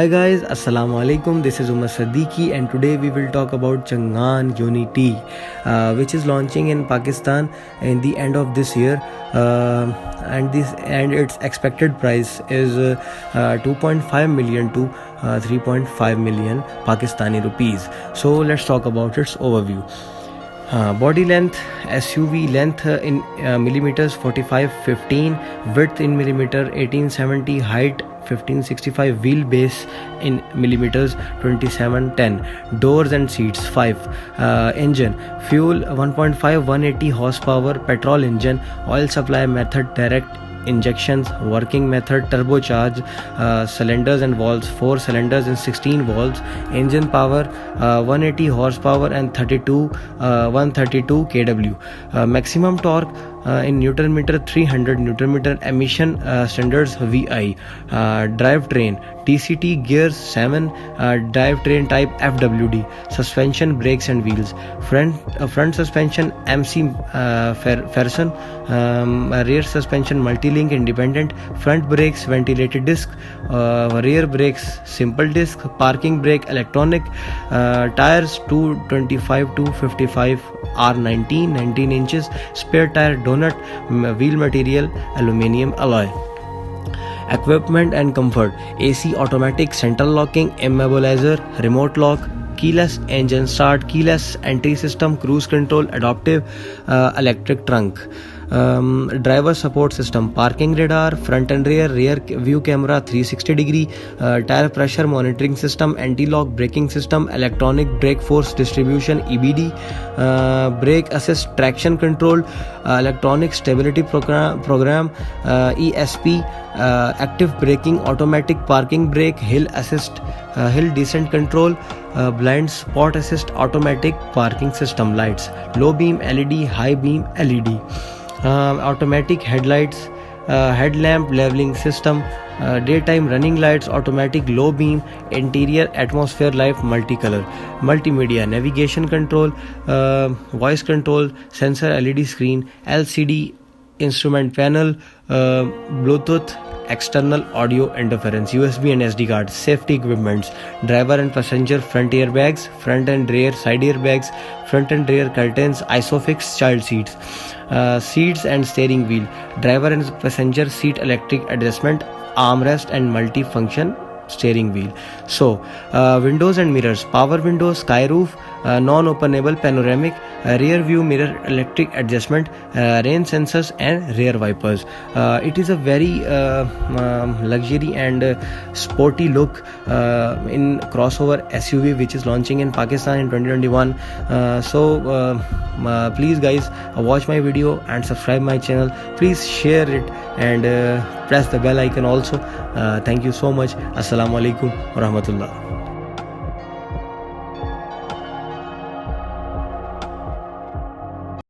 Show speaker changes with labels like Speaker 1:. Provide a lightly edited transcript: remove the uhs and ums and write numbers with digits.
Speaker 1: Hi guys, Assalamu alaikum. This is Umar Siddiqui and today we will talk about Changan Uni-T, which is launching in Pakistan in the end of this year, and its expected price is 2.5 million to 3.5 million Pakistani rupees. So let's talk about its overview. Body length, SUV length in millimeters 4515, width in millimeter 1870, height 1565, wheelbase in millimeters 2710, doors and seats 5, engine fuel 1.5 180 horsepower petrol engine, oil supply method direct injections, working method turbocharge, cylinders and valves 4 cylinders and 16 valves, engine power 180 horsepower and 132 kW, maximum torque in Newton meter 300 Newton meter, emission standards VI, drivetrain TCT, gears 7, drivetrain type FWD, suspension, brakes and wheels, front suspension MC Ferguson, rear suspension multi-link independent, front brakes ventilated disc, rear brakes simple disc, parking brake electronic, tires 225 to 55 R19 19 inches, spare tire donut, wheel material aluminium alloy. Equipment and comfort: AC automatic central locking, immobilizer, remote lock, keyless engine start, keyless entry system, cruise control, adaptive electric trunk, driver support system, parking radar, front and rear view camera 360 degree, tire pressure monitoring system, anti-lock braking system, electronic brake force distribution EBD, brake assist traction control, electronic stability program ESP, active braking, automatic parking brake, hill assist, hill descent control, blind spot assist, automatic parking system, lights low beam LED, high beam LED, automatic headlights, headlamp leveling system, daytime running lights, automatic low beam, interior atmosphere light multicolor, multimedia, navigation control, voice control, sensor LED screen, LCD instrument panel, Bluetooth, external audio interference, USB and SD cards, safety equipments, driver and passenger front airbags, front and rear side airbags, front and rear curtains, isofix child seats, seats and steering wheel, driver and passenger seat electric adjustment, armrest and multi-function steering wheel. So windows and mirrors: power windows, sky roof, non-openable panoramic, rear view mirror electric adjustment, rain sensors and rear wipers. It is a very luxury and sporty look in crossover SUV which is launching in Pakistan in 2021. Please guys, watch my video and subscribe my channel. Please share it and press the bell icon also. Thank you so much. Assalamu alaikum wa rahmatullah.